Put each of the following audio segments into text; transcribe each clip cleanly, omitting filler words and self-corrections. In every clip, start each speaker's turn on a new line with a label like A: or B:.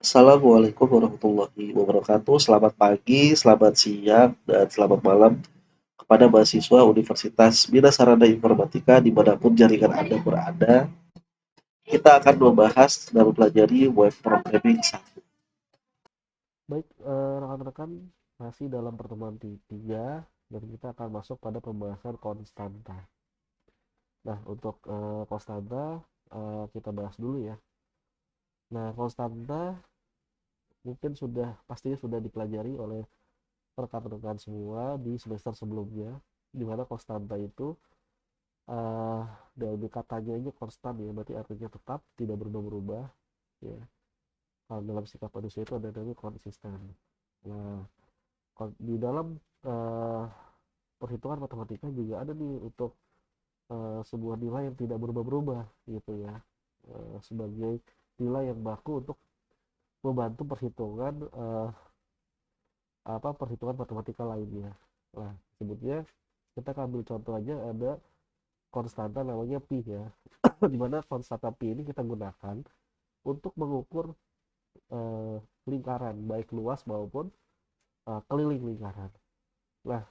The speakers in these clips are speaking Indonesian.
A: Assalamualaikum warahmatullahi wabarakatuh. Selamat pagi, selamat siang, dan selamat malam kepada mahasiswa Universitas Bina Sarana Informatika dimanapun jaringan Anda berada. Kita akan membahas dan mempelajari web programming 1.
B: Baik, rekan-rekan, masih dalam pertemuan tiga dan kita akan masuk pada pembahasan konstanta. Nah, untuk konstanta kita bahas dulu ya. Nah, konstanta mungkin pastinya sudah dipelajari oleh rekan-rekan semua di semester sebelumnya, di mana konstanta itu eh dari katanya ini konstan ya, berarti artinya tetap, tidak berubah-ubah ya. Kalau dalam sikap manusia itu ada namanya konsisten. Nah, di dalam eh, perhitungan matematika juga ada nih untuk sebuah nilai yang tidak berubah-ubah gitu ya, sebagai nilai yang baku untuk membantu perhitungan perhitungan matematika lainnya. Nah, sebutnya kita ambil contoh aja, ada konstanta namanya pi ya. Di mana konstanta pi ini kita gunakan untuk mengukur eh, lingkaran baik luas maupun keliling lingkaran. Nah,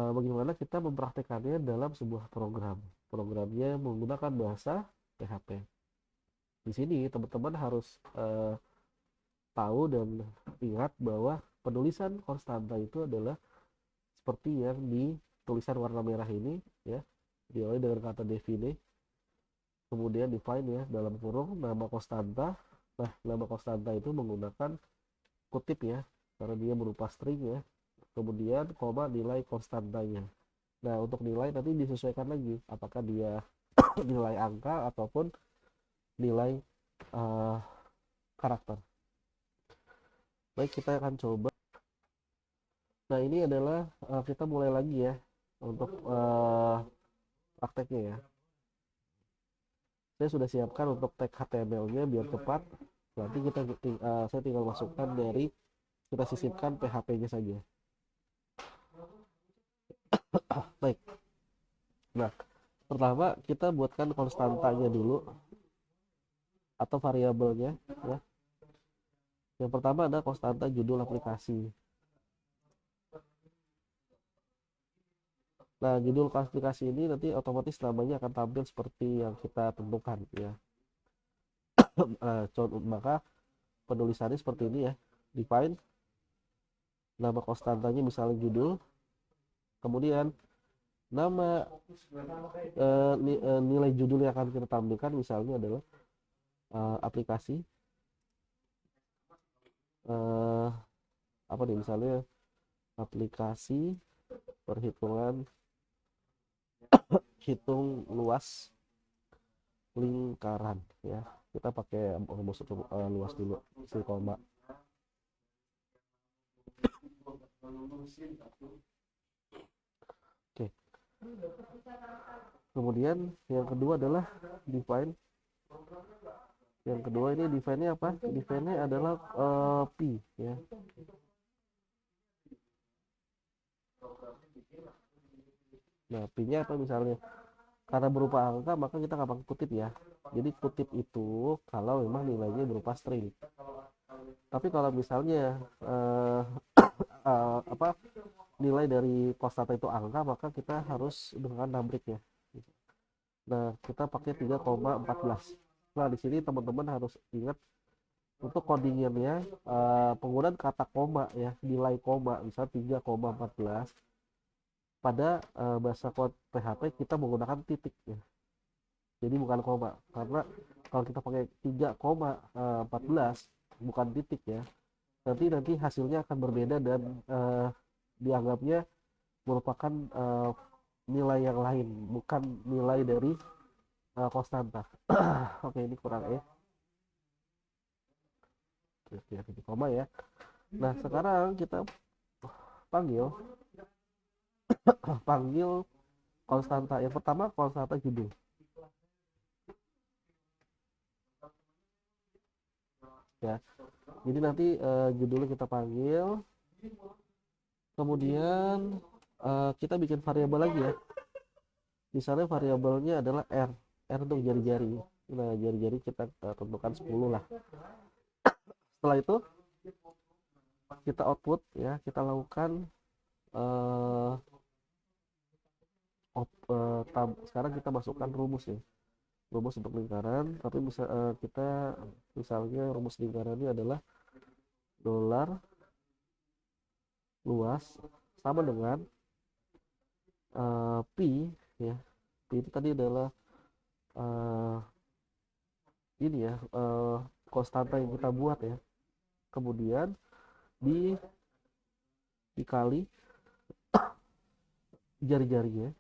B: bagaimana kita mempraktekannya dalam sebuah program. Programnya menggunakan bahasa PHP. Di sini teman-teman harus tahu dan ingat bahwa penulisan konstanta itu adalah seperti yang di tulisan warna merah ini ya, diawali dengan kata define, kemudian define ya, dalam kurung nama konstanta. Nah, nama konstanta itu menggunakan kutip ya, karena dia berupa string ya, kemudian koma nilai konstantanya. Nah, untuk nilai nanti disesuaikan lagi apakah dia nilai angka ataupun nilai uh, karakter. Baik, kita akan coba. Nah, ini adalah kita mulai lagi ya untuk prakteknya ya. Saya sudah siapkan untuk tag HTML-nya biar cepat. Nanti saya tinggal masukkan dari, kita sisipkan PHP-nya saja. Baik. Nah, pertama kita buatkan konstantanya dulu atau variabelnya ya. Yang pertama ada konstanta judul aplikasi. Nah, judul aplikasi ini nanti otomatis namanya akan tampil seperti yang kita tentukan ya. Maka penulisannya seperti ini ya. Define nama konstantanya misalnya judul, kemudian nama nilai judul yang akan kita tampilkan misalnya adalah aplikasi, eh, apa nih misalnya, aplikasi perhitungan hitung luas lingkaran ya. Kita pakai rumus luas dulu, si koma. Oke, kemudian yang kedua adalah define. Yang kedua ini define-nya apa? Define-nya adalah pi ya. Nah, pi-nya apa misalnya? Karena berupa angka maka kita nggak pakai kutip ya. Jadi kutip itu kalau memang nilainya berupa string. Tapi kalau misalnya eh, apa, nilai dari konstanta itu angka, maka kita harus dengan numbrik ya. Nah, kita pakai 3,14. Nah, di sini teman-teman harus ingat untuk codingannya, penggunaan kata koma ya, nilai koma, misal 3,14. Pada bahasa kode PHP kita menggunakan titik ya. Jadi bukan koma. Karena kalau kita pakai 3,14 bukan titik ya, nanti hasilnya akan berbeda dan dianggapnya merupakan nilai yang lain, bukan nilai dari konstanta. Oke, ini kurang ya. Oke, titik koma ya. Nah, sekarang kita panggil panggil konstanta. Yang pertama konstanta judul ya. Jadi nanti judulnya kita panggil, kemudian kita bikin variabel lagi ya. Misalnya variabelnya adalah r untuk jari-jari. Nah, jari-jari kita tentukan 10 lah. Setelah itu kita output ya, kita lakukan eh, sekarang kita masukkan rumus ya, rumus untuk lingkaran. Tapi bisa kita misalnya rumus lingkarannya adalah dolar luas sama dengan pi ya. Pi itu tadi adalah eh, ini ya, konstanta yang kita buat ya. Kemudian di dikali jari-jarinya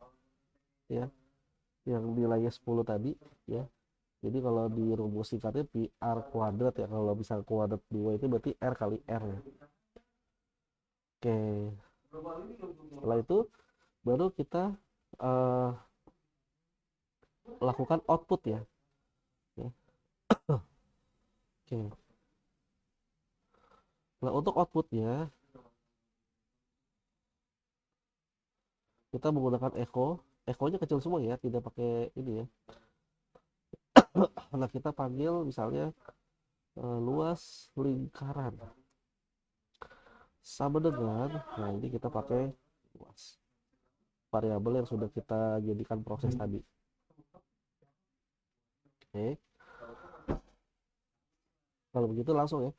B: ya, yang nilainya 10 tadi ya. Jadi kalau di rumus singkatnya pi r kuadrat ya, kalau bisa kuadrat 2 itu berarti r kali r ya. Oke, setelah itu baru kita eh, lakukan output ya. Ya. Oke, nah untuk outputnya kita menggunakan echo nya kecil semua ya, tidak pakai ini ya. Nah kita panggil misalnya luas lingkaran sama dengan, nah ini kita pakai luas variabel yang sudah kita jadikan proses tadi. Oke, kalau begitu langsung ya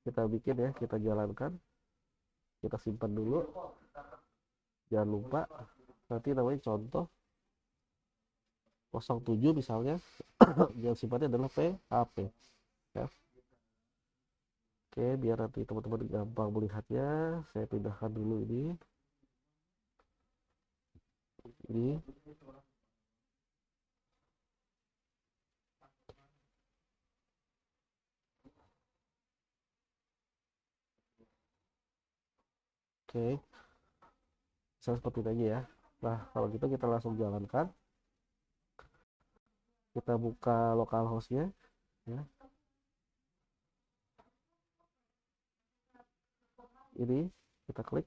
B: kita bikin ya, kita jalankan, kita simpan dulu, jangan lupa nanti namanya contoh 07 misalnya. Yang simpannya adalah PHP ya. Oke, biar nanti teman-teman gampang melihatnya, saya pindahkan dulu ini. Oke, misalnya seperti ini aja ya. Nah kalau gitu kita langsung jalankan, kita buka localhost-nya ya. Ini kita klik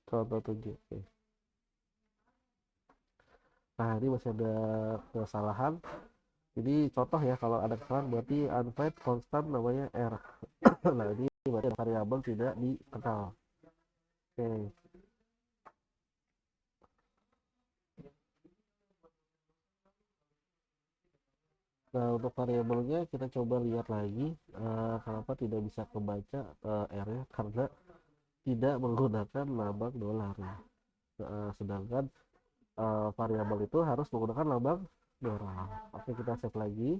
B: contoh 7. Oke. Nah ini masih ada kesalahan. Ini contoh ya, kalau ada kesalahan berarti untyped constant namanya r. Nah ini berarti variabel tidak dikenal. Oke. Nah untuk variabelnya kita coba lihat lagi, kenapa tidak bisa kebaca r-nya, karena tidak menggunakan lambang dolar ya. Sedangkan variabel itu harus menggunakan lambang dolar. Oke, kita save lagi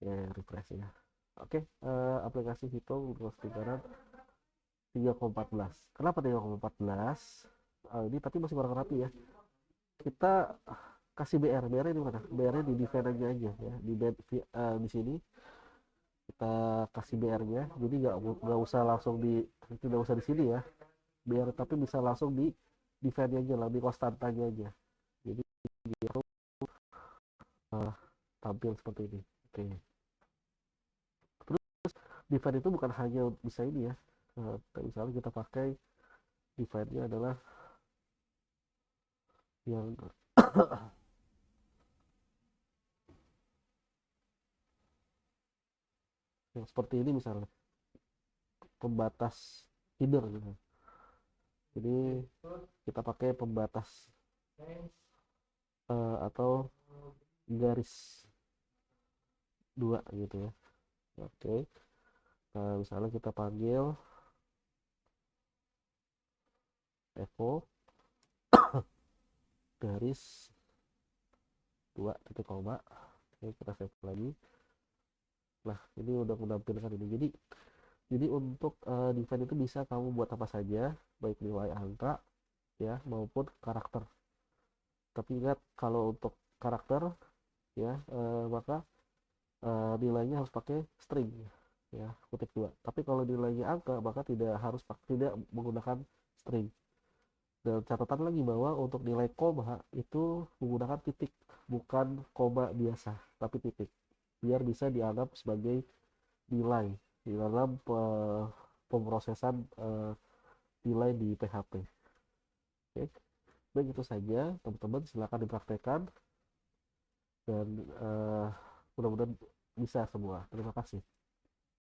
B: ya, refresh ya. Oke, aplikasi hitung terus lingkaran 3,14. Kenapa 3,14? Ini tapi masih kurang rapi ya. Kita kasih BR di mana? BR di define aja ya. Di sini kita kasih BR-nya. Jadi nggak usah langsung tidak usah di sini ya. BR tapi bisa langsung di define aja lah, di konstantanya aja. Jadi biar tampil seperti ini. Oke. Terus define itu bukan hanya bisa ini ya. Misalnya kita pakai define-nya adalah yang yang seperti ini misalnya, pembatas header gitu. Jadi kita pakai pembatas atau garis 2 gitu ya. Oke. Nah, misalnya kita panggil echo garis 2 titik koma. Oke, kita save lagi. Nah, ini udah menampilkan ini. Jadi untuk define itu bisa kamu buat apa saja, baik nilai angka ya maupun karakter. Tapi ingat kalau untuk karakter ya, maka nilainya harus pakai string ya, kutip 2. Tapi kalau nilainya angka maka tidak menggunakan string. Dan catatan lagi bahwa untuk nilai koma itu menggunakan titik, bukan koma biasa tapi titik, biar bisa dianggap sebagai nilai di dalam pemrosesan nilai di PHP. Oke, baik itu saja teman-teman, silakan dipraktekkan dan mudah-mudahan bisa semua. Terima kasih.